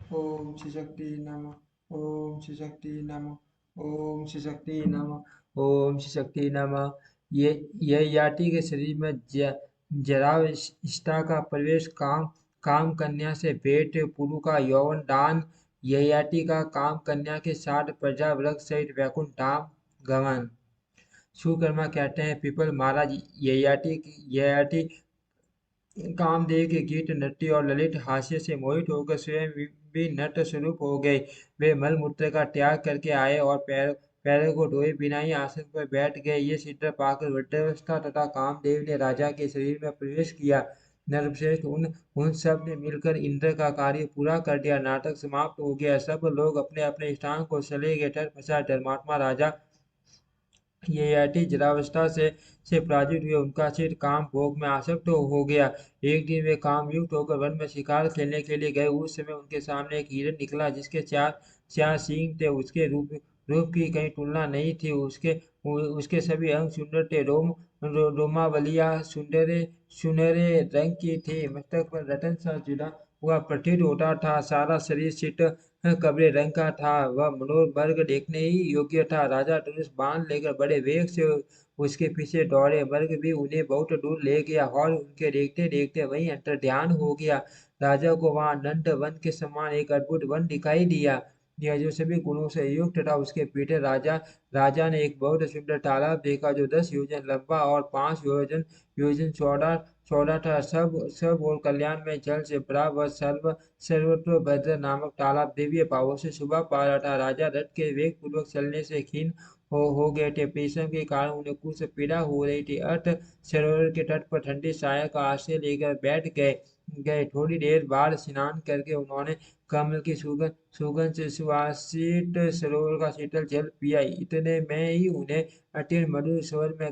ओम श्री शक्ति नमः। ओम श्री शक्ति नमः। ओम श्री शक्ति नमः। ओम श्री शक्ति नमः। ये ययाति के शरीर में जरावस्था का प्रवेश, काम काम कन्या से भेंट, पुरु का यौवन दान, ययाति का काम कन्या के साथ प्रजा वर्ग सहित वैकुंठ धाम गमन। सुकर्मा कहते हैं, पीपल महाराज ययाति कामदेव के गीत, नृत्य और ललित हास्य से मोहित होकर स्वयं भी नट स्वरूप हो गए। वे मल मूत्र का त्याग करके आए और पैरों को धोए बिना ही आसन पर बैठ गए। ये सिद्ध पाकर वृद्धावस्था तथा कामदेव ने राजा के शरीर में प्रवेश किया। नरश्रेष्ठ उन सब ने मिलकर इंद्र का कार्य पूरा कर दिया। नाटक समाप्त हो गया। सब लोग अपने अपने स्थान को चले गए। तत्पश्चात धर्मात्मा राजा ययाति जरावस्था से पराजित हुए। उनका सिर काम भोग में आसक्त हो गया। एक दिन वे काम युक्त होकर वन में शिकार खेलने के लिए गए। उस समय उनके सामने एक हिरण निकला जिसके चार चार सींग थे। उसके रूप की कहीं तुलना नहीं थी। उसके सभी अंग सुंदर थे। रोमावलियां सुनहरे सुनहरे रंग की थी। मस्तक पर रतन सा जुड़ा हुआ प्रतीत होता था। सारा शरीर चित्त कबरे रंग का था। वह मनोर्मर्ग देखने ही योग्य था। राजा धनुष बाण लेकर बड़े वेग से उसके पीछे दौड़े। मर्ग भी उन्हें बहुत दूर ले गया और उनके देखते देखते वहीं अंतर्ध्यान हो गया। राजा को वहां नंद वन के समान एक अद्भुत वन दिखाई दिया। यह जो सभी गुणों से युक्त था। उसके पीछे राजा ने एक बहुत सुंदर तालाब देखा जो 10 योजन लंबा और 5 योजन योजन चौड़ा चौड़ा था। सब सब और कल्याण में जल से भरा वह सर्वत्र भद्र नामक तालाब दिव्य भावों से शोभा पा रहा था। राजा रथ के वेग पूर्वक चलने से खीन हो गए थे। परिश्रम के कारण उन्हें कुछ पीड़ा हो रही थी। अत सरोवर के तट पर ठंडी छाया का आश्रय लेकर बैठ गए। थोड़ी देर बाद स्नान करके उन्होंने कमल की सुगंध से सुवासित सरोवर का शीतल जल पिया। इतने में ही उन्हें अत्यंत मधुर स्वर में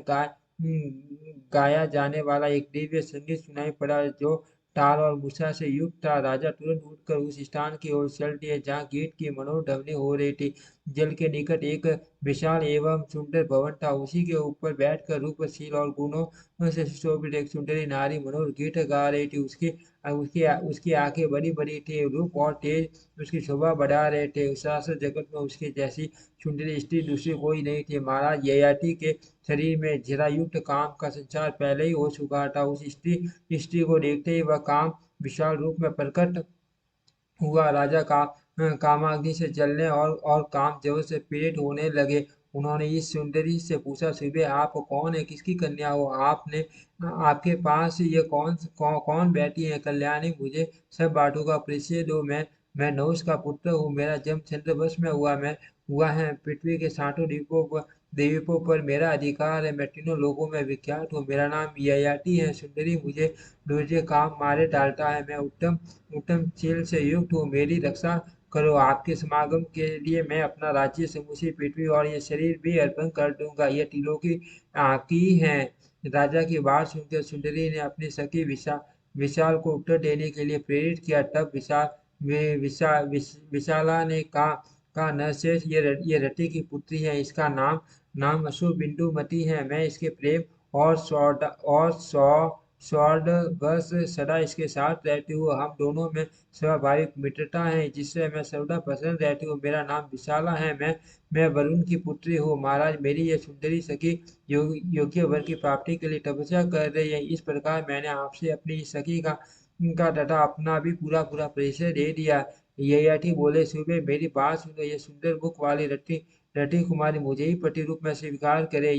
गाया जाने वाला एक दिव्य संगीत सुनाई पड़ा जो ताल और मूर्छा से युक्त था। राजा तुरंत उठकर उस स्थान की ओर चल दिए जहाँ गीत की मनोहर ध्वनि हो रही थी। जल के निकट एक विशाल एवं सुंदर भवन था। उसी के ऊपर बैठकर रूपशील और गुणों से सुशोभित एक सुंदरी नारी मनोहर गीत गा रही थी। उसकी आंखें बड़ी बड़ी थी। रूप और तेज उसकी शोभा बढ़ा रहे थे। सरासर जगत में उसके जैसी सुंदरी स्त्री दूसरी कोई नहीं थी। महाराज ययाति के शरीर में जरायुक्त काम का संचार पहले ही हो चुका था। उस स्त्री को देखते ही वह काम विशाल रूप में प्रकट हुआ। राजा का कामाग्नि से जलने और काम जबर से पीड़ित होने लगे। उन्होंने इस सुंदरी से पूछा, सुबह आप कौन है, किसकी कन्या हो, आपके पास ये कौन बैठी है। कल्याणी, मुझे सब बातों का परिचय दो। मैं नहुष का पुत्र हूँ। मेरा जन्म चंद्रवश में हुआ है। पृथ्वी के सातों द्वीपों पर मेरा अधिकार है। मैं तीनों लोगों में विख्यात हूँ। मेरा नाम ययाति है। सुंदरी, मुझे दूसरे काम मारे डालता है। मैं उत्तम उत्तम चील से युक्त हूँ। मेरी रक्षा करो। आपके समागम के लिए मैं अपना राज्य, समूची पृथ्वी और ये शरीर भी अर्पण कर दूंगा। ये तीनों की आकी हैं। राजा की बात सुनकर सुंदरी ने अपनी सखी विशाल को उत्तर देने के लिए प्रेरित किया। तब विशाला ने कहा, नरश्रेष्ठ, ये रति की पुत्री है। इसका नाम अशु बिंदुमती है। मैं इसके प्रेम और स्वॉर्ड बस सदा इसके साथ रहती हूँ। हम दोनों में स्वाभाविक मित्रता है जिससे मैं सर्वदा प्रसन्न रहती हूँ। मेरा नाम विशाला है। मैं वरुण की पुत्री हूँ। महाराज, मेरी यह सुंदरी सखी योग्य वर की प्राप्ति के लिए तपस्या कर रही है। इस प्रकार मैंने आपसे अपनी इस सखी का तथा अपना भी पूरा पूरा परिचय दे दिया। ययाति बोले, सुबह मेरी बात सुनो। ये सुंदर मुख वाली रति कुमारी मुझे ही पति रूप में स्वीकार करे।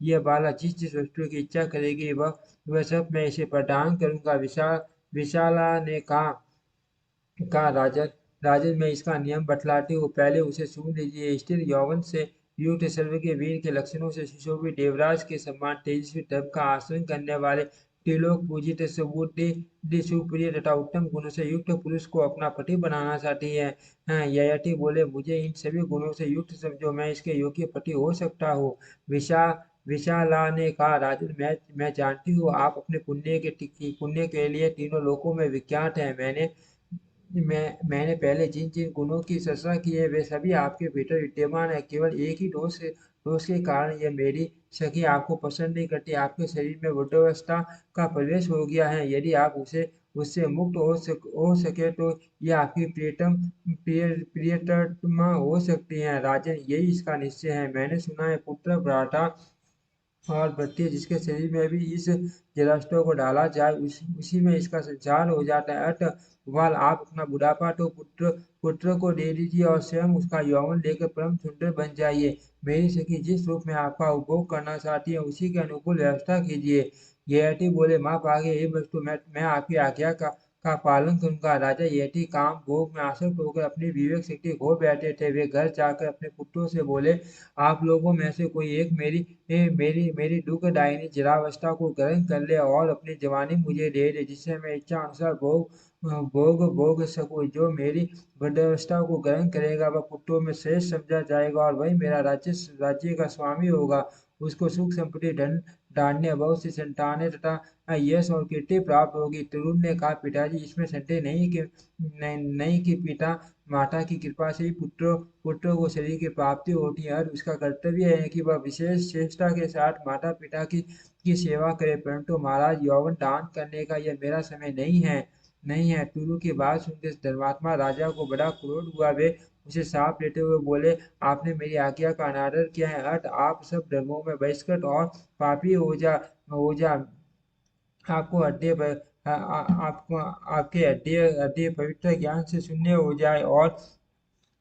यह बाला जिस जिस वस्तु की इच्छा करेगी वह सब मैं इसे प्रदान करूंगा। विशाला ने कहा, राजन, मैं इसका नियम बतलाती हूँ, पहले उसे सुन लीजिए। स्थिर यौवन से युक्त, सर्व के वीर के लक्षणों से सुशोभित, देवराज के समान तेजस्वी, धर्म का आचरण करने वाले, त्रिलोक पूजित, सुबुद्धि, सुप्रिय तथा उत्तम गुणों से युक्त पुरुष को अपना पति बनाना चाहती है। ययाति बोले, मुझे इन सभी गुणों से युक्त समझो। मैं इसके योग्य पति हो सकता हूँ। विशा विशाला ने कहा, राजन, मैं जानती हूँ आप अपने पुण्य के लिए तीनों लोकों में विख्यात हैं। मैंने पहले जिन जिन गुणों की चर्चा की है वे सभी आपके भीतर विद्यमान है। केवल एक ही दोष के कारण यह मेरी सखी आपको पसंद नहीं करती। आपके शरीर में वृद्धावस्था का प्रवेश हो गया है। यदि आप उससे मुक्त हो सके तो यह आपकी प्रियतमा हो सकती है। राजन, यही इसका निश्चय है। मैंने सुना है पुत्र भ्राता और बत्ती जिसके शरीर में भी इस जलाष्टों को डाला जाए उसी में इसका संचार हो जाता है। अतः आप अपना बुढ़ापा तो पुत्र को दे दीजिए और स्वयं उसका यौवन लेकर परम सुंदर बन जाइए। मेरी सखी जिस रूप में आपका उपभोग करना चाहती है उसी के अनुकूल व्यवस्था कीजिए। ययाति बोले, माँ आगे ये वस्तु मैं आपकी आज्ञा का पालन करूंगा। राजा यति काम भोग में आसक्त होकर अपनी विवेक शक्ति खो बैठे थे। वे घर जाकर अपने पुत्रों से बोले, आप लोगों में से कोई एक मेरी दुखदायिनी जरावस्था को ग्रहण कर ले और अपनी जवानी मुझे दे दे, जिससे मैं इच्छा अनुसार भोग सकूं। जो मेरी वृद्धावस्था को ग्रहण करेगा वह पुत्रों में श्रेष्ठ समझा जाएगा और वही मेरा राज्य का स्वामी होगा। उसको सुख संपत्ति धन धान्य बहुत सी संतानें तथा यश और कीर्ति प्राप्त होगी। तरुण ने कहा, पिताजी इसमें संदेह नहीं कि पिता माता की कृपा से ही पुत्रों को शरीर की प्राप्ति होती है और उसका कर्तव्य है कि वह विशेष चेष्टा के साथ माता पिता की सेवा करे। परंतु महाराज, यौवन दान करने का यह मेरा समय नहीं है। टुल्लू की बात सुनकर धर्मात्मा राजा को बड़ा क्रोध हुआ। वे उसे साफ लेते हुए बोले, आपने मेरी आज्ञा का अनादर किया है। आप सब धर्मों में बहिष्कृत और पापी हो जा। आपको अड्डे पर आपको आपके अड्डे पवित्र ज्ञान से शून्य हो जाए और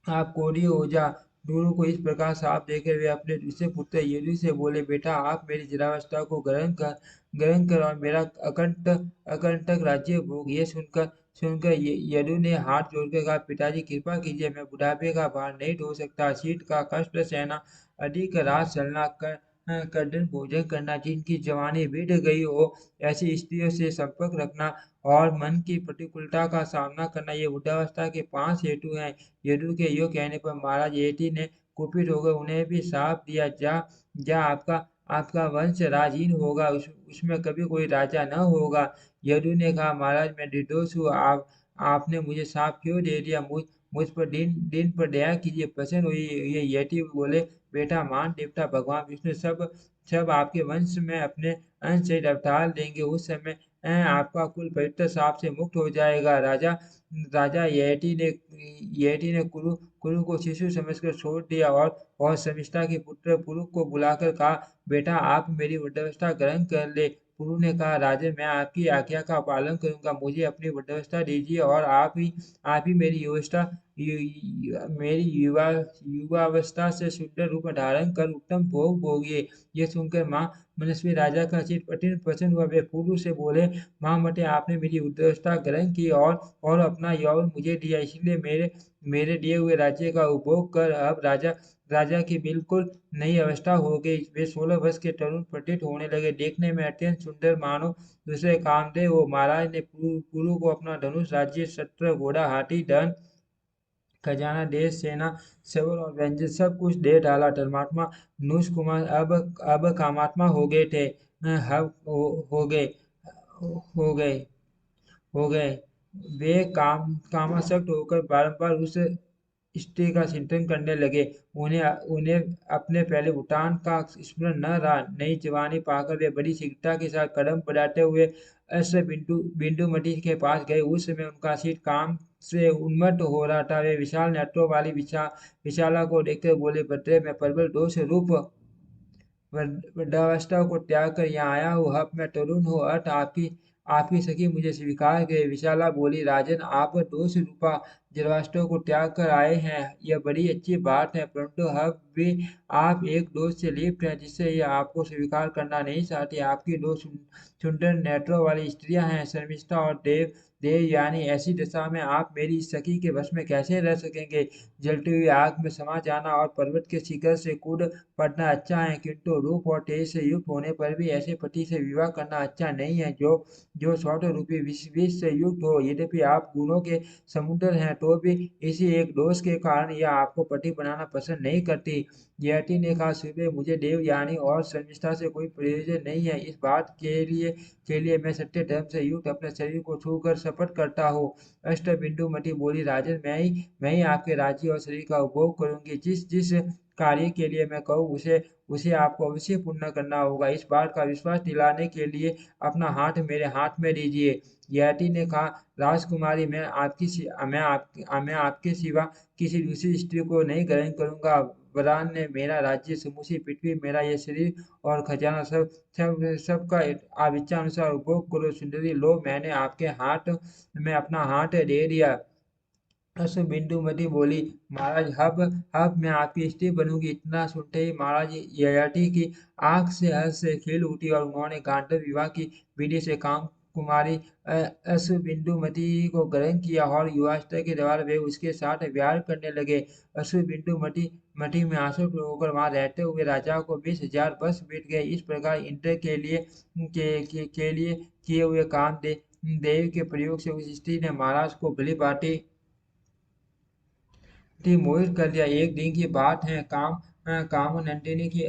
आप कोढ़ी हो जा। दोनों को इस प्रकार साफ देकर वे अपने दूसरे पुत्र यदु से बोले, बेटा आप मेरी जरावस्था को ग्रहण कर और मेरा अकंटक राज्य भोग। ये सुनकर यदु ने हाथ जोड़कर कहा, पिताजी कृपा कीजिए, मैं बुढ़ापे का भार नहीं ढो सकता। शीत का कष्ट सहना, अधिक रात चलना, कठिन भोजन करना, जिनकी जवानी बीत गई हो ऐसी स्त्रियों से संपर्क रखना और मन की प्रतिकूलता का सामना करना, ये वृद्धावस्था के 5 हेतु हैं। यदु के यो कहने पर महाराज यति ने कुपित होकर उन्हें भी शाप दिया, जा आपका वंश राजहीन होगा, उसमें कभी कोई राजा न होगा। यदु ने कहा, महाराज मैं निर्दोष हूँ, आपने मुझे शाप क्यों दे दिया? मुझ पर दिन पर दया कीजिए। प्रसन्न हुई ये यति बोले, बेटा मान देवता भगवान विष्णु सब आपके वंश में अपने अंश सहित अवतार लेंगे। उस समय आपका कुल पवित्र शाप से मुक्त हो जाएगा। राजा राजा ययाति ने कुरु को शिशु समझकर छोड़ दिया और शर्मिष्ठा के पुत्र पुरु को बुलाकर कहा, बेटा आप मेरी वृद्धावस्था ग्रहण कर ले। पुरु ने कहा, राजन मैं आपकी आज्ञा का पालन करूंगा, मुझे अपनी वृद्धावस्था दीजिए और आप ही मेरी युवावस्था से शुद्ध रूप धारण कर उत्तम भोग भोगिए। ये सुनकर माँ मनस्वी राजा का चित्त अत्यंत प्रसन्न हुआ। वे पुरु से बोले, माँ मते आपने मेरी वृद्धावस्था ग्रहण की और अपना यौवन मुझे दिया, इसलिए मेरे दिए हुए राज्य का उपभोग कर। अब राजा की बिल्कुल नई अवस्था हो गई। वे 16 वर्ष के तरुण प्रतीत होने लगे, देखने में अत्यंत सुंदर, मानो दूसरे कामदेव हो। महाराज ने पुरु को अपना धनुष, राज्य, शस्त्र, घोड़ा, हाथी, धन, खजाना, देश, सेना, शबर और व्यंजन सब कुछ दे डाला। धर्मात्मा नहुष कुमार अब कामात्मा हो गए थे। हो गए हो गए हो गए वे कामासक्त होकर बारंबार उस स्त्री का चिंतन करने लगे। उन्हें उन्हें अपने पहले भूटान का स्मरण न रहा। नई जवानी पाकर वे बड़ी शीघ्रता के साथ कदम बढ़ाते हुए अश्र बिंदुमती के पास गए। उस समय उनका सिर काम से उन्मत्त हो रहा था। वे विशाल नेत्रों वाली विशाला को देखकर बोले, भद्रे मैं प्रबल दोष रूप वृद्धावस्था को त्याग कर यहाँ आया हूँ। अब मैं तरुण हूँ, अतः आपकी सखी मुझे स्वीकार करे। विशाला बोली, राजन आप दोष रूपा जलाष्टों को त्याग कर आए हैं, यह बड़ी अच्छी बात है, परंतु अब भी आप एक दोष से लिप्त हैं जिससे यह आपको स्वीकार करना नहीं चाहती। आपकी दो सुंदर नेत्रों वाली स्त्रियां हैं, शर्मिष्ठा और देव यानी ऐसी दशा में आप मेरी सखी के वश में कैसे रह सकेंगे? जलती हुई आग में समा जाना और पर्वत के शिखर से कूद पड़ना अच्छा है, किंतु रूप और तेज से युक्त होने पर भी ऐसे पति से विवाह करना अच्छा नहीं है जो सौंदर्य रूपी विष से युक्त हो। यद्यपि आप गुणों के समुद्र हैं तो भी इसी एक दोष के कारण यह आपको पति बनाना पसंद नहीं करती। ययाति ने कहा, सुबह मुझे देवयानी और शर्मिष्ठा से कोई प्रयोजन नहीं है। इस बात के लिए मैं सत्य धर्म से युक्त अपने शरीर को छूकर शपथ करता हूँ। अष्टबिंदुमती बोली, राजन मैं ही आपके राज्य और शरीर का उपभोग करूंगी। जिस जिस कार्य के लिए मैं कहूँ उसे आपको अवश्य पूर्ण करना होगा। इस बात का विश्वास दिलाने के लिए अपना हाथ मेरे हाथ में दीजिए। ययाति ने कहा, राजकुमारी, मैं आपके सिवा किसी दूसरी स्त्री को नहीं ग्रहण करूंगा। वरदान ने मेरा राज्य, समूची पृथ्वी, मेरा यह शरीर और खजाना सबका आप इच्छा अनुसार उपभोग करो। सुंदरी, लो, मैंने आपके हाथ में अपना हाथ दे दिया। बिंदुमती बोली, महाराज, अब मैं आपकी स्त्री बनूंगी। इतना सुनते ही महाराज ययाति की आंख से हर्ष से खिल उठी और उन्होंने गांधर्व विवाह की विधि से काम कुमारी बिंदुमती को ग्रहण किया और युवावस्था के दौरान वे उसके साथ प्यार करने लगे। बिंदुमती मटी में आंसू होकर वहां रहते हुए राजा को 20,000 वर्ष बीत गए। इस प्रकार इंद्र के लिए किए हुए काम देवी के प्रयोग से उस स्त्री ने महाराज को भली भांति मोहित कर दिया। एक दिन की बात है, कामनंदिनी की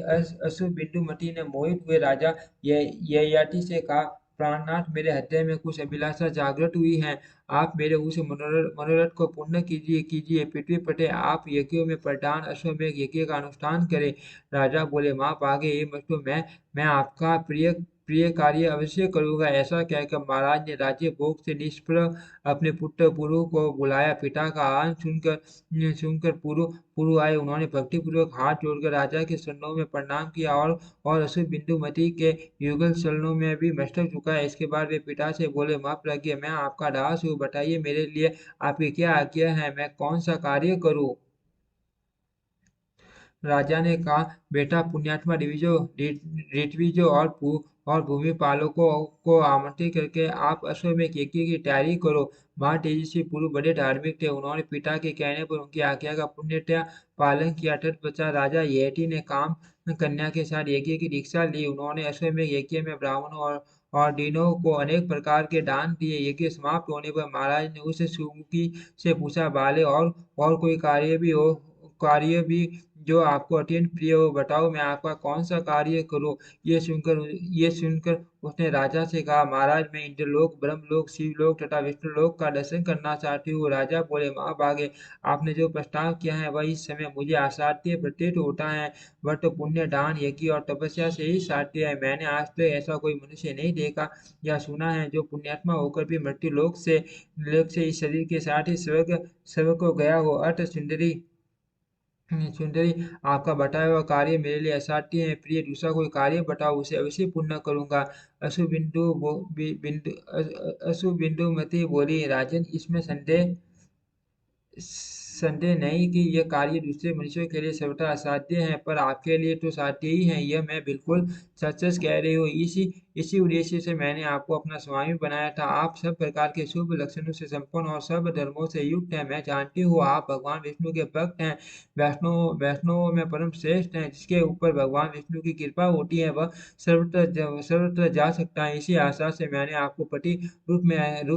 अश्रु बिंदुमती ने मोहित हुए राजा ययाति से कहा, प्राणनाथ, मेरे हृदय में कुछ अभिलाषा जागृत हुई है। आप मेरे उस मनोरथ को पूर्ण कीजिए कीजिए। पृथ्वी पटे आप यज्ञों में प्रधान अश्वमेध यज्ञ का अनुष्ठान करें। राजा बोले, माँ भागे, ये मत, मैं आपका प्रिय प्रिय कार्य अवश्य करूंगा। ऐसा कहकर महाराज ने राज्य भोग से निष्प्रभ अपने पुत्र पुरु को बुलाया। पिता का आह्वान सुनकर पुरु आए। उन्होंने भक्तिपूर्वक हाथ जोड़कर राजा के चरणों में प्रणाम किया और असुर बिंदुमती के युगल चरणों में भी मस्तक झुकाया। इसके बाद वे पिता से बोले, माँ प्रज्ञा, मैं आपका दास हूँ, बताइए मेरे लिए आपकी क्या आज्ञा है, मैं कौन सा कार्य करूँ। राजा ने कहा, बेटा, पुण्यात्मा ऋत्विजों और भूमिपालों को आमंत्रित करके आप अश्वमेध यज्ञ की तैयारी करो। माँ तेजस्वी पुरु बड़े धार्मिक थे। उन्होंने पिता के कहने पर उनकी आज्ञा का पुण्यतः पालन किया। तत्पश्चात राजा ययाति ने काम कन्या के साथ यज्ञ की दीक्षा ली। उन्होंने अश्वमेध यज्ञ में ब्राह्मणों और दीनों को अनेक प्रकार के दान दिए। यज्ञ समाप्त होने पर महाराज ने उस सुमुखी से पूछा, बाले, और कोई कार्य भी जो आपको अत्यंत प्रिय हो, बताओ, मैं आपका कौन सा कार्य करूं। ये सुनकर उसने राजा से कहा, महाराज, मैं इंद्रलोक, ब्रह्मलोक, शिवलोक तथा विष्णुलोक का दर्शन करना चाहती हूँ। राजा बोले, महाभागे, आपने जो प्रस्ताव किया है वह इस समय मुझे असाध्य प्रतीत होता है। वह तो पुण्य, दान, यज्ञ और तपस्या से ही साध्य है। मैंने आज तक ऐसा कोई मनुष्य नहीं देखा या सुना है जो पुण्यात्मा होकर भी मृत्यु लोक से इस शरीर के साथ ही स्वर्ग को गया हो। अतः सुंदरी, आपका बताया हुआ कार्य मेरे लिए असाध्य है। प्रिय, दूसरा कोई कार्य बताओ, उसे अवश्य पूर्ण करूंगा। अशु बिंदुमती बोली, राजन, इसमें संदेह नहीं कि यह कार्य दूसरे मनुष्यों के लिए सर्वथा असाध्य है, पर आपके लिए तो साध्य ही है। यह मैं बिल्कुल सच सच कह रही हूँ। इसी उद्देश्य से मैंने आपको अपना स्वामी बनाया था। आप सब प्रकार के शुभ लक्षणों से संपन्न और सब धर्मों से युक्त हैं। मैं जानती हूँ आप भगवान विष्णु के भक्त हैं, वैष्णवों में परम श्रेष्ठ हैं। जिसके ऊपर भगवान विष्णु की कृपा होती है वह सर्वत्र जा सकता है। इसी आशा से मैंने आपको पति रूप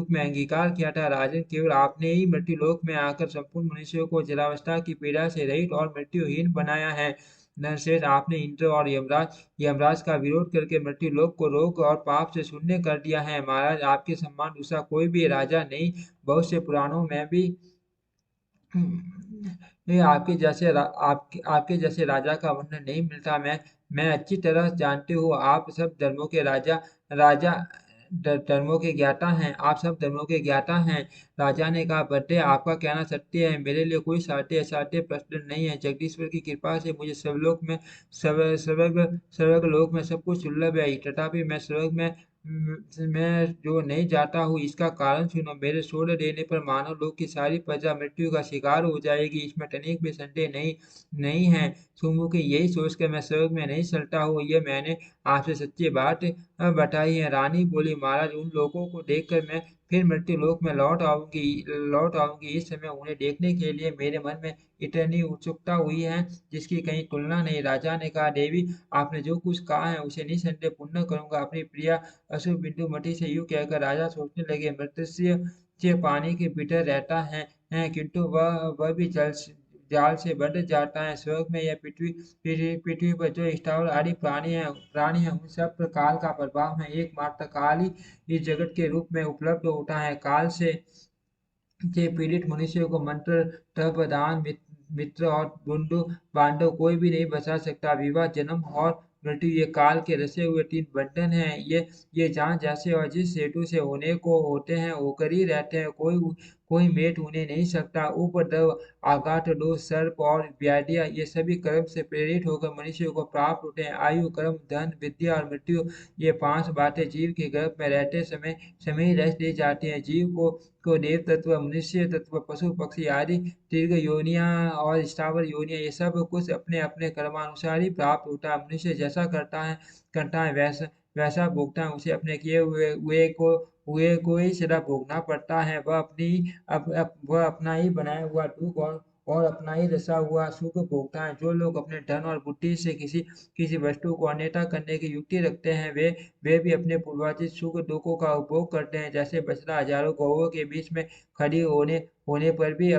में अंगीकार किया था। राजन, केवल आपने ही मृत्युलोक में आकर संपूर्ण मनुष्यों को जरावस्था की पीड़ा से रहित और मृत्युहीन बनाया है। नरश्रेष्ठ, आपने इंद्र और यमराज का विरोध करके मृत्युलोक को रोग और पाप से शून्य कर दिया है। महाराज, आपके सम्मान दूसरा कोई भी राजा नहीं। बहुत से पुराणों में भी ये आपके जैसे राजा का वर्णन नहीं मिलता। मैं अच्छी तरह जानती हूँ, आप सब धर्मों के राजा धर्मों के ज्ञाता हैं। आप सब धर्मों के ज्ञाता हैं। राजा ने कहा, बटे, आपका कहना सत्य है। मेरे लिए कोई साध्य असाध्य प्रश्न नहीं है। जगदीश्वर की कृपा से मुझे स्वर्ग लोक में सब कुछ सुलभ है। तथापि मैं जो नहीं जाता हूँ, इसका कारण सुनो। मेरे छोड़ देने पर मानव लोक की सारी प्रजा मृत्यु का शिकार हो जाएगी, इसमें तनिक भी संदेह नहीं है। सुमुखी, यही सोचकर मैं स्वर्ग में नहीं चलता हूँ। यह मैंने आपसे सच्ची बात बताई है। रानी बोली, महाराज, उन लोगों को देखकर मैं फिर मृत्यु लोक में लौट आऊंगी। इस समय उन्हें देखने के लिए मेरे मन में इतनी उत्सुकता हुई है जिसकी कहीं तुलना नहीं। राजा ने कहा, देवी, आपने जो कुछ कहा है उसे निसंदेह पूर्ण करूंगा। अपनी प्रिया अशुभ बिंदुमती से यूं कहकर राजा सोचने लगे, मृत्युस्य से पानी के भीतर रहता है, किंतु वह भी जाल से बढ़ जाता है। स्वर्ग में या पृथ्वी पर जो स्थावर आदि प्राणी है, उन सब पर काल का प्रभाव है। एकमात्र काल ही इस जगत के रूप में उपलब्ध होता है। काल से पीड़ित मनुष्य को मंत्र, तप, दान, मित्र और बंधु बांधव कोई भी नहीं बचा सकता। विवाह, जन्म और मृत्यु ये काल के रचे हुए तीन बंधन हैं। ये जहाँ जैसे और जिस हेतु से होने को होते हैं होकर ही रहते हैं। कोई मेट उन्हें नहीं सकता। उपद्रव, आघात, दोष, सर्प और व्याधियां ये सभी कर्म से प्रेरित होकर मनुष्य को प्राप्त होते हैं। आयु, कर्म, धन, विद्या और मृत्यु ये पांच बातें जीव के गर्भ में रहते समय समय ही रच दी जाती हैं। जीव को देव तत्व, मनुष्य तत्व, पशु पक्षी आदि दीर्घ योनियां और स्थावर योनियां ये सब कुछ अपने अपने कर्मानुसार ही प्राप्त होता है। मनुष्य जैसा करता है वैसा भोगता है। उसे अपने किए हुए को ही सदा भोगना पड़ता है। वह अपना ही बनाया हुआ दुख और अपना ही रचा हुआ सुख भोगता है। जो लोग अपने धन और बुद्धि से किसी वस्तु को अन्यथा करने की युक्ति रखते हैं वे भी अपने पूर्वार्जित सुख दुखों का उपभोग करते हैं। जैसे बछड़ा हजारों गौओं के बीच में खड़ी होने पर भी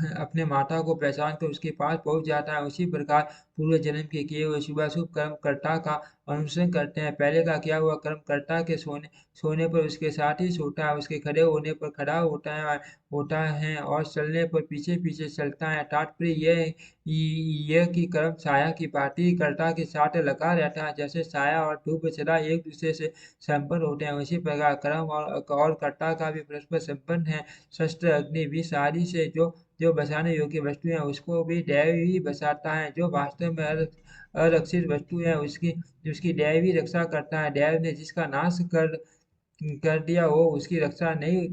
अपने माता को पहचान कर उसके पास पहुंच जाता है। उसी प्रकार पूर्व जन्म के किए हुए शुभाशुभ कर्म कर्ता का अनुसरण करते हैं। पहले का किया हुआ कर्म कर्ता के सोने पर उसके साथ ही सोता है, उसके खड़े होने पर खड़ा होता है और चलने पर पीछे पीछे चलता है। तात्पर्य यह कि कर्म छाया की भांति कर्ता के साथ लगा रहता है। जैसे छाया और धूप सदा एक दूसरे से संपन्न होते हैं, उसी प्रकार कर्म और कर्ता का भी परस्पर संबंध है। शस्त्र, अग्नि, विष आदि से जो बचाने योग्य वस्तु है उसको भी दैव ही बचाता है। जो वास्तव में अरक्षित वस्तु है उसकी दैव ही रक्षा करता है। दैव ने जिसका नाश कर दिया हो उसकी रक्षा नहीं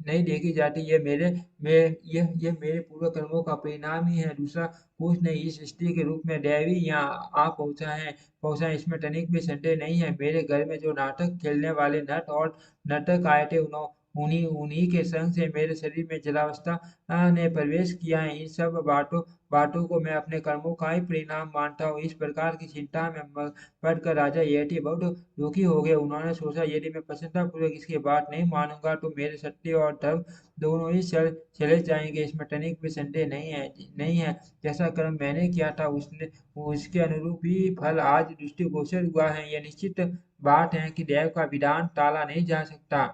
नहीं देखी जाती। ये मेरे पूर्व कर्मों का परिणाम ही है, दूसरा कुछ नहीं। इस स्त्री के रूप में दैव ही यहाँ आ पहुंचा है, इसमें तनिक भी संदेह नहीं है। मेरे घर में जो नाटक खेलने वाले नट और नर्तक आए थे उन्हीं उन्हीं के संग से मेरे शरीर में जलावस्था ने प्रवेश किया है। इन सब बातों को मैं अपने कर्मों का ही परिणाम मानता हूँ। इस प्रकार की चिंता में पढ़कर राजा ययाति बहुत दुखी हो गए। उन्होंने सोचा, यदि मैं प्रसन्नतापूर्वक इसकी बात नहीं मानूंगा तो मेरे सत्य और धर्म दोनों ही चले जाएंगे। इसमें तनिक भी संदेह नहीं है। जैसा कर्म मैंने किया था उसके अनुरूप ही फल आज दृष्टिगोचर हुआ है। यह निश्चित बात है कि देव का विधान टाला नहीं जा सकता।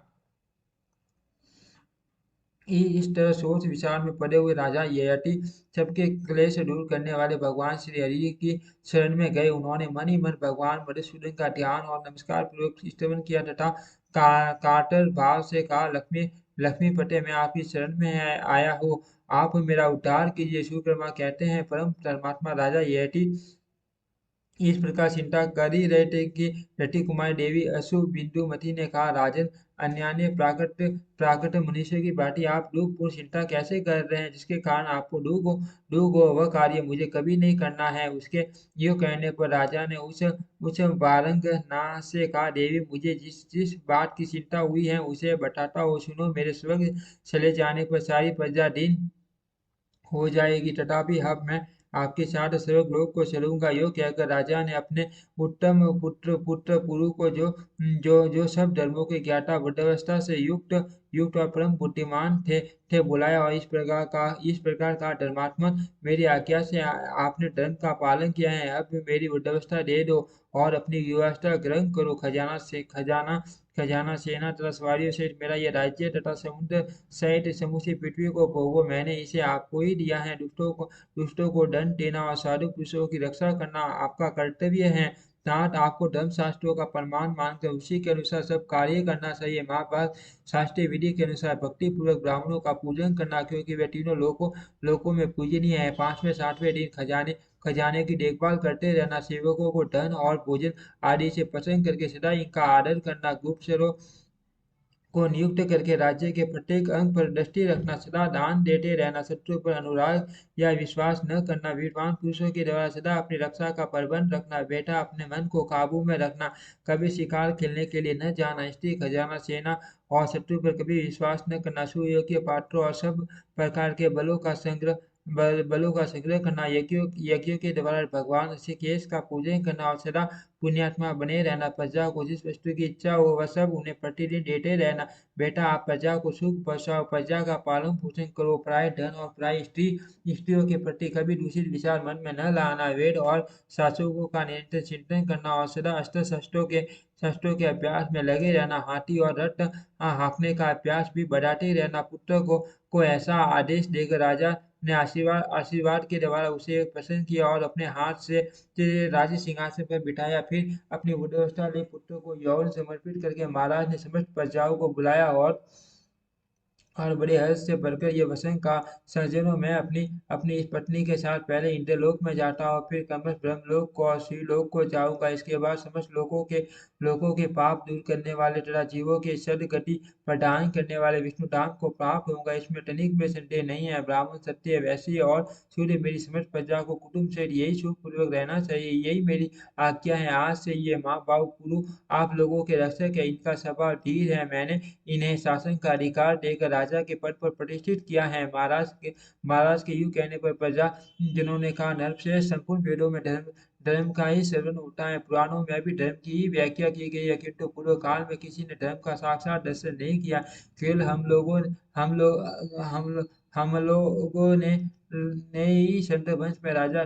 इस तरह सोच विचार में पड़े हुए राजा ययाति सबके क्लेश दूर करने वाले भगवान श्री हरि की शरण में गए। उन्होंने मन ही मन भगवान मधुसूदन का ध्यान और नमस्कार पूर्वक स्तवन किया तथा कातर भाव से कहा, लक्ष्मीपते मैं आपकी शरण में आया हूँ, आप मेरा उद्धार कीजिए। सूर्यमा कहते हैं, परम परमात्मा राजा ययाति इस प्रकार चिंता कर ही रहे थे कि रति कुमारी देवी अशु बिंदुमती ने कहा, राजन, अन्यान्य प्राकृत मनुष्य की भांति आप दुखपूर्ण चिंता कैसे कर रहे हैं जिसके कारण आपको दुख हो। वह कार्य मुझे कभी नहीं करना है। उसके यूं कहने पर राजा ने उस बारंगना से कहा, देवी, मुझे जिस जिस बात की चिंता हुई है उसे बताता हूँ, सुनो। मेरे स्वर्ग चले जाने पर सारी प्रजा दीन हो जाएगी, तथापि अब मैं आपके साथ स्वर्गलोक को चलूंगा। यो कहकर राजा ने अपने उत्तम पुत्र पुरु को जो सब धर्मों के ज्ञाता वृद्धावस्था से युक्त और परम बुद्धिमान थे बुलाया और इस प्रकार का, धर्मात्मन, मेरी आज्ञा से आपने धर्म का पालन किया है। अब मेरी वृद्धावस्था दे दो और अपनी युवावस्था ग्रहण करो। खजाना, सेना तथा सवारियों सहित मेरा यह राज्य तथा समुद्र सहित समूची पृथ्वी को भोगो। मैंने इसे आपको ही दिया है। दुष्टों को दंड देना और साधु पुरुषों की रक्षा करना आपका कर्तव्य है। तात आपको धर्म शास्त्रों का प्रमाण मानकर उसी के अनुसार सब कार्य करना चाहिए। महाभारत शास्त्रीय विधि के अनुसार भक्ति पूर्वक ब्राह्मणों का पूजन करना, क्योंकि वे तीनों लोकों में पूजनीय है। पांचवें सातवें दिन खजाने की देखभाल करते रहना, सेवकों को धन और भोजन आदि से प्रसन्न करके सदा इनका आदर करना, गुप्तचरों को नियुक्त करके राज्य के प्रत्येक अंग पर दृष्टि रखना, सदा दान देते रहना, शत्रु पर अनुराग या विश्वास न करना, विद्वान पुरुषों के द्वारा सदा अपनी रक्षा का प्रबंध रखना, बेटा अपने मन को काबू में रखना, कभी शिकार खेलने के लिए न जाना, स्त्री, खजाना, सेना और शत्रु पर कभी विश्वास न करना, सुयोग्य पात्रों और सब प्रकार के बलों का संग्रह करना, यज्ञों के द्वारा भगवान ऋषिकेश का पूजन करना और सदा पुण्यात्मा बने रहना, प्रजा को जिस वस्तु की इच्छा हो वह सब उन्हें प्रतिदिन देते रहना। बेटा आप प्रजा को सुख पहुँचाओ, प्रजा का पालन पोषण करो, पराये धन और पराई स्त्रियों के प्रति कभी दूषित विचार मन में न लाना, वेद और शासकों का निरंतर चिंतन करना और सदा अस्त्र शस्त्रों के अभ्यास में लगे रहना, हाथी और रथ हाँकने का अभ्यास भी बढ़ाते रहना। पुत्र को ऐसा आदेश देकर राजा ने आशीर्वाद के द्वारा उसे प्रसन्न किया और अपने हाथ से राज सिंहासन पर बिठाया। फिर अपनी बुद्धिमत्ता पुत्र को यौवन समर्पित करके महाराज ने समस्त प्रजाओं को बुलाया और बड़े हर्ष से भरकर ये वचन का सज्जनों मैं अपनी अपनी इस पत्नी के साथ पहले इंद्रलोक में जाता हूँ, फिर क्रमश ब्रह्मलोक को और श्रीलोक को जाऊंगा। इसके बाद समस्त लोगों के पाप दूर करने वाले तथा जीवों के सदगति प्रदान करने वाले विष्णु धाम को प्राप्त होऊंगा। इसमें तनिक में संदेह नहीं है। ब्राह्मण क्षत्रिय वैश्य और सूर्य मेरी समस्त प्रजा को कुटुंब से यही सुख पूर्वक रहना चाहिए, यही मेरी आज्ञा है। आज से ये माँ बाप गुरु आप लोगों के रक्षक है, इनका स्वभाव धीर है। मैंने इन्हें शासन का अधिकार देकर राजा के पद पर प्रतिष्ठित किया है। महाराज के यूं कहने पर प्रजा जिन्होंने कहा, नरश्रेष्ठ संपूर्ण वेदों में धर्म का ही श्रवण होता है, पुराणों में भी धर्म की ही व्याख्या की गई है, किंतु पूर्व काल में किसी ने धर्म का साक्षात दर्शन नहीं किया। केवल हम लोगों ने ही संत वंश में राजा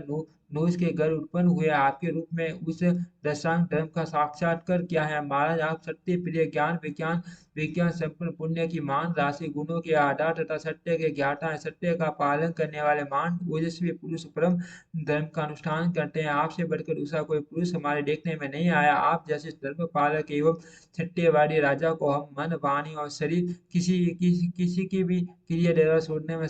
नूश के घर उत्पन्न हुए। आपके रूप में उस दशांग धर्म का साक्षात्कार किया है। महाराज आप सत्य प्रिय ज्ञान विज्ञान संपन्न पुण्य की मान राशि गुणों के आधार तथा सत्य के ज्ञाता है। सत्य का पालन करने वाले मान ओजस्वी पुरुष परम धर्म का अनुष्ठान करते हैं। आपसे बढ़कर दूसरा कोई पुरुष हमारे देखने में नहीं आया। आप जैसे धर्म पालक एवं सत्यवादी राजा को हम मन वाणी और शरीर किसी की भी क्रिया द्वारा छोड़ने में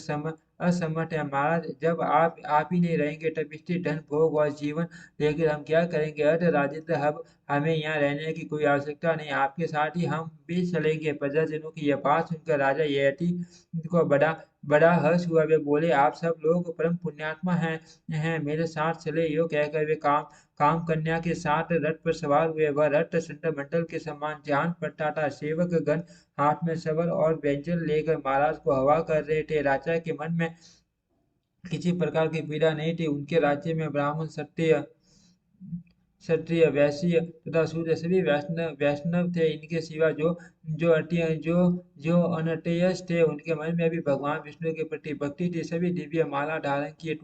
असमर्थ है। महाराज जब आप ही नहीं रहेंगे तब स्थिर धन भोग और जीवन लेकर हम क्या करेंगे। अर्थ राजेंद्र, अब हमें यहाँ रहने की कोई आवश्यकता नहीं, आपके साथ ही हम भी चलेंगे। प्रजाजनों की यह बात सुनकर राजा ययाति को बड़ा बड़ा हर्ष हुआ। वे बोले, आप सब लोग परम पुण्यात्मा हैं, मेरे साथ चले। यो कहकर वे काम कन्या के साथ रथ पर सवार हुए। वह रथ मंडल के समान जान पड़ता था। सेवक गण हाथ में शबर और व्यंजन लेकर महाराज को हवा कर रहे थे। राजा के मन में किसी प्रकार की पीड़ा नहीं थी। उनके राज्य में ब्राह्मण क्षत्रिय वैश्य तथा शूद्र सभी वैष्णव थे। इनके सिवा जो अनटेयस थे, उनके मन में भी भगवान विष्णु के प्रति भक्ति थी। सभी दिव्य माला धारण किए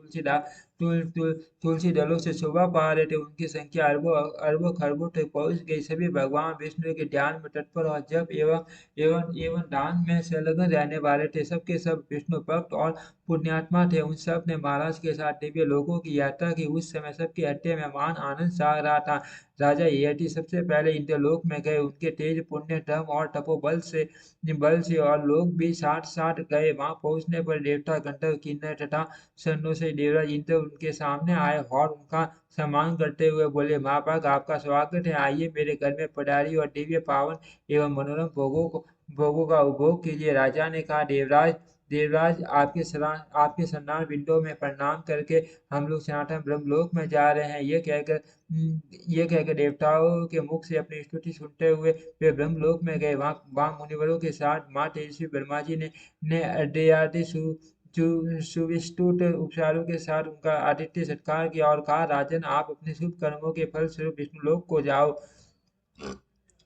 तुलसी दलों से शोभा पा रहे थे। उनकी संख्या अरबों खरबों तक पहुंच गई। सभी भगवान विष्णु के ध्यान में तत्पर और जप एवं दान में संलग्न रहने वाले थे। सबके सब विष्णु भक्त और पुण्यात्मा थे। उन सब ने महाराज के साथ दिव्य लोकों की यात्रा की। उस समय सबके हृदय में मान आनंद छा रहा था। राजा ययाति सबसे पहले इंद्रलोक में गए। उनके तेज पुण्य धर्म और तपोबल से और लोग भी साथ साथ गए। वहां पहुंचने पर देवता गंधर्व किन्नर तथा सन्नों से देवराज इंद्र उनके सामने आए और उनका सम्मान करते हुए बोले, महाभाग आपका स्वागत है, आइए मेरे घर में पधारिए और दिव्य पावन एवं मनोरम भोगों का उपभोग कीजिए। राजा ने कहा, देवराज आपके सन्नान बिंदों में प्रणाम करके हम लोग सनातन ब्रह्मलोक में जा रहे हैं। ये कहकर देवताओं के मुख से अपनी स्तुति सुनते हुए वे ब्रह्मलोक में गए। वहाँ मुनिवरों के साथ माँ तेजस्वी ब्रह्मा जी ने अद्यादि सुविस्तृत उपचारों के साथ उनका आतिथ्य सत्कार किया और कहा, राजन आप अपने शुभ कर्मों के फल स्वरूप विष्णुलोक को जाओ।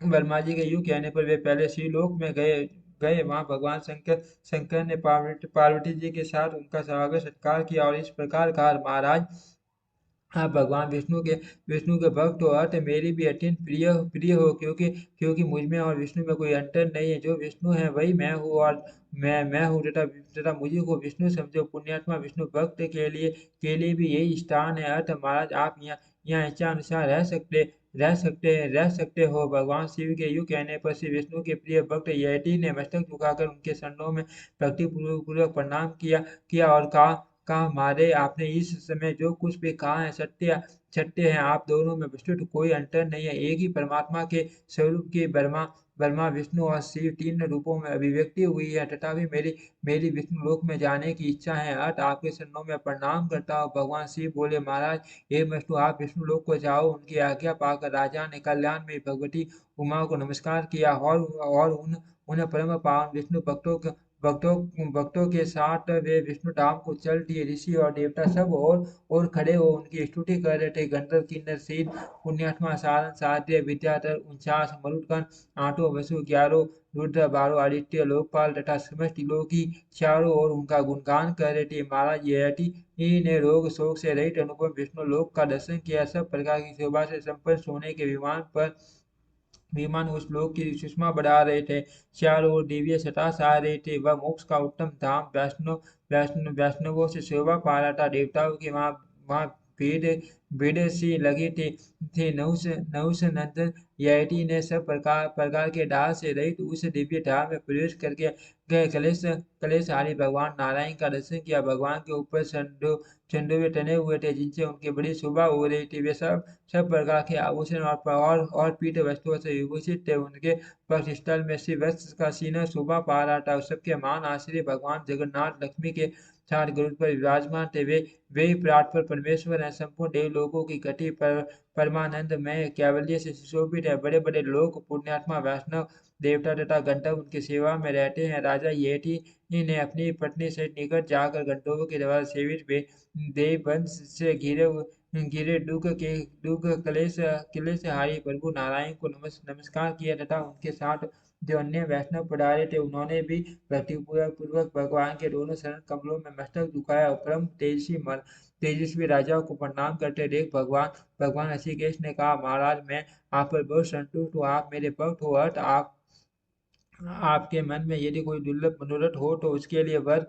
ब्रह्मा जी के यूं कहने पर वे पहले श्रीलोक में गए। वहां भगवान शंकर ने पार्वती जी के साथ उनका स्वागत सत्कार किया और इस प्रकार कहा, महाराज आप भगवान विष्णु के भक्त हो, अतः मेरी भी अत्यंत प्रिय हो, क्योंकि मुझ में और विष्णु में कोई अंतर नहीं है। जो विष्णु है वही मैं हूँ और मैं हूँ तथा मुझे को विष्णु समझो। पुण्यात्मा विष्णु भक्त के लिए भी यही स्थान है। अतः महाराज आप यहाँ इच्छा अनुसार रह सकते हो। भगवान शिव के यूं कहने पर श्री विष्णु के प्रिय भक्त ययाति ने मस्तक झुकाकर उनके चरणों में भक्ति पूर्वक प्रणाम किया और कहा, मारे आपने इस समय जो कुछ भी कहा है सत्य है। आप दोनों में वस्तुतः कोई अंतर नहीं है। एक ही परमात्मा के स्वरूप की ब्रह्मा विष्णु और शिव तीन रूपों में अभिव्यक्ति हुई है। तथापि मेरी विष्णु लोक में जाने की इच्छा है, अतः आपके चरणों में प्रणाम करता हूँ। भगवान शिव बोले, महाराज हे विष्णु आप विष्णु लोक को जाओ। उनकी आज्ञा पाकर राजा ने कल्याण में भगवती उमा को नमस्कार किया और उन परम पावन भक्तों के साथ वे विष्णु धाम को चल दिए। ऋषि और देवता सब और खड़े हो उनकी स्तुति कर रहे थे। गंधर्व किन्नर सेन पुण्यात्मा सारन साध्य विद्याधर 49 मरुदगण 8 वसु 11 रुद्र 12 आदित्य लोकपाल तथा समस्त लोग की चारों ओर उनका गुणगान कर रहे थे। महाराज ययाति ने रोग शोक से रहित अनुपम विष्णु लोक का दर्शन किया। सब प्रकार की शोभा से संपन्न सोने के विमान उस लोक की सुषमा बढ़ा रहे थे। चारों ओर दिव्य सटा छा रहे थे। वह मोक्ष का उत्तम धाम वैष्णवों से शोभा पा रहा था। देवताओं के वहाँ भीड़ भीड़ सी लगे थे। नहुष नंदन ययाति ने सब प्रकार के डाल से रहित उस दिव्य धाम में प्रवेश करके गए। कलेशहारी भगवान नारायण का दर्शन किया। भगवान के ऊपर चंडोवे टने हुए थे जिनसे उनकी बड़ी शोभा हो रही थी। वे सब प्रकार के आभूषण और पीठ वस्तुओं से विभूषित थे। उनके वक्षस्थल में श्री वत्स का सीना शोभा पा रहा था। सबके मान आश्रय भगवान जगन्नाथ लक्ष्मी के साथ गरुड़ पर विराजमान थे। वे ही प्रार्थना परमेश्वर हैं। संपूर्ण देवलोकों की घटी परमानंद में कैवल्य से सुशोभित है। बड़े बड़े लोग पुण्यात्मा वैष्णव देवता तथा गंधर्व उनकी सेवा में रहते हैं। राजा येठी ने अपनी पत्नी से निकट जाकर गंधर्वों के द्वारा सेवित देववंश से घिरे दुख क्लेशहारी प्रभु नारायण को नमस्कार किया तथा उनके साथ जो अन्य वैष्णव पधारे थे उन्होंने भी भक्तिपूर्वक भगवान के दोनों शरण कमलों में मस्तक झुकाया। परम तेजस्वी राजाओं को प्रणाम करते देख भगवान ऋषिकेश ने कहा, महाराज मैं आप पर बहुत संतुष्ट हूँ। आप मेरे भक्त हो। अर्थ आपके मन में यदि कोई दुर्लभ मनोरथ हो तो उसके लिए वर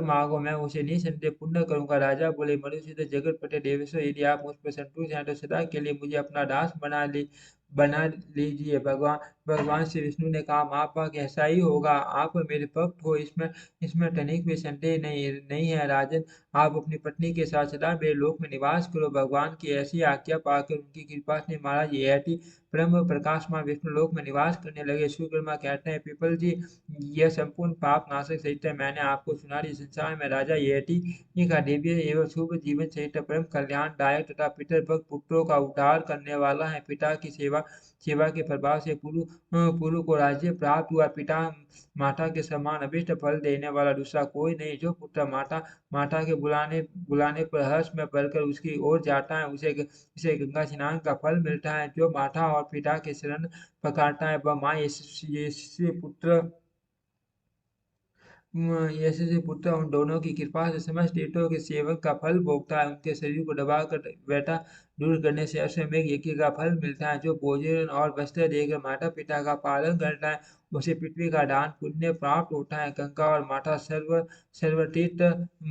मांगो, मैं उसे निसंदेह पूर्ण करूंगा। राजा बोले, मधुसूदन जगत पते देवेश्वर, यदि आप मुझ पर संतुष्ट हैं तो सदा के लिए मुझे अपना दास बना लीजिए। भगवान श्री विष्णु ने कहा, महाभाग ऐसा ही होगा। आप मेरे भक्त हो, इसमें तनिक भी संदेह नहीं है। राजन, आप अपनी पत्नी के साथ सदा मेरे लोक में निवास करो। भगवान की ऐसी आज्ञा पाकर उनकी कृपा से महाराज ययाति ब्रह्म प्रकाशमान विष्णु लोक में निवास करने लगे। सूर्यमा कहते हैं, पीपल जी, यह संपूर्ण पाप नाशक सहित मैंने आपको सुना दी। संसार में राजा ययाति का दिव्य एवं शुभ जीवन सहित परम कल्याणदायक तथा पितृभक्त पुत्रों का उद्धार करने वाला है। पिता की सेवा के प्रभाव से पुरु को राज्य प्राप्त हुआ। पिता माता के समान अभिष्ट फल देने वाला दूसरा कोई नहीं। जो पुत्र माता के बुलाने पर हर्ष में भरकर उसकी ओर जाता है उसे गंगा स्नान का फल मिलता है। जो माता और पिता के शरण पकड़ता है वह माँ यशस्वी पुत्र यशस्वी पुत्र उन दोनों की कृपा से समस्त तीर्थों के सेवन का फल भोगता है। उनके शरीर को दबाकर व्यथा दूर करने से अश्वमेघ यज्ञ का फल मिलता है। जो भोजन और वस्त्र देकर माता पिता का पालन करता है उसे पृथ्वी का दान पुण्य प्राप्त होता है। गंगा और माता सर्वतीर्थ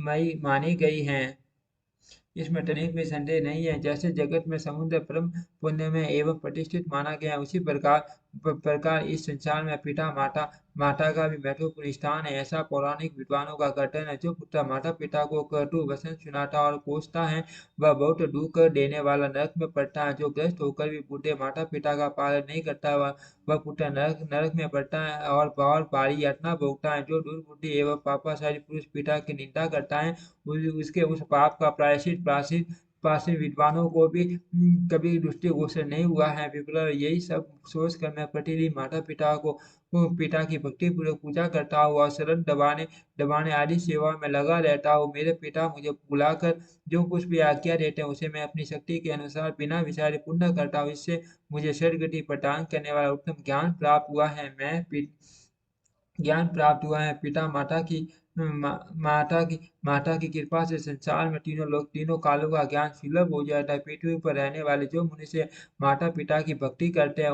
मई मानी गई हैं। इसमें तनिक भी संदेह नहीं है। जैसे जगत में समुद्र परम पुण्यमय एवं प्रतिष्ठित माना गया है, उसी प्रकार इस संसार में पिता माता का भी महत्वपूर्ण स्थान है। ऐसा पौराणिक विद्वानों का कथन है। जो पुत्र माता पिता को कटु वचन सुनाता और कोसता है वह बहुत दुख देने वाला नरक में पड़ता है। जो ग्रस्त होकर भी बूढ़े माता पिता का पालन नहीं करता वह पुत्र नरक में पड़ता है और बहुत भारी यातना भोगता है। जो दुर्बुद्धि एवं पापाचारी पुरुष पिता की निंदा करता है उसके उस पाप का प्रायश्चित विद्वानों को भी कभी दृष्टि गोचर नहीं हुआ है। विप्र, यही सब सोच कर मैं प्रतिदिन माता पिता की भक्ति पूर्वक पूजा करता हूँ और शरण दबाने आदि सेवा में लगा रहता हूँ। मेरे पिता मुझे बुलाकर जो कुछ भी आज्ञा देते हैं उसे मैं अपनी शक्ति के अनुसार बिना विचारे पूर्ण करता हूँ। इससे मुझे सदगति प्रदान करने वाला उत्तम ज्ञान प्राप्त हुआ है। पिता माता की कृपा से संसार में तीनों कालों का ज्ञान सुलभ हो जाता है। पृथ्वी पर रहने वाले जो मनुष्य माता पिता की भक्ति करते हैं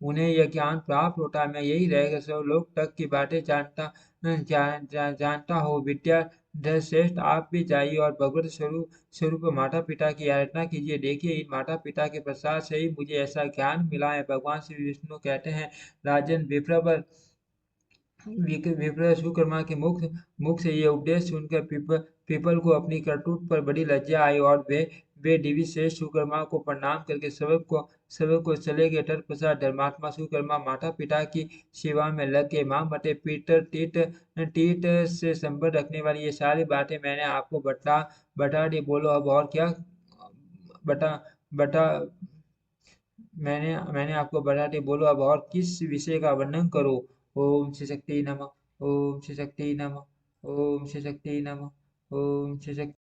उन्हें यह ज्ञान प्राप्त होता है। मैं यही रहकर सब लोग तक की बातें जानता हूँ। विद्या श्रेष्ठ, आप भी जाइए और भगवत स्वरूप माता पिता की आराधना कीजिए। देखिए, इन माता पिता के प्रसाद से ही मुझे ऐसा ज्ञान मिला है। भगवान श्री विष्णु कहते हैं, राजन, विप्र सुकर्मा के मुख से ये उपदेश सुनकर पीपल को अपनी करतूत पर बड़ी लज्जा आई और वे दिव्य श्रेष्ठ सुकर्मा को प्रणाम करके सबक को चले गए। तत्पश्चात धर्मात्मा सुकर्मा माता पिता की सेवा में लग गए। माँ मते पीटर टीट से संबंध रखने वाली ये सारी बातें मैंने आपको बता दी। बोलो अब और क्या बता बता मैंने आपको बता दी। बोलो अब और किस विषय का वर्णन करो। ओम श्री शक्ति नमः, ओम श्री शक्ति नमः, ओम श्री शक्ति नमः, ओम श्री शक्ति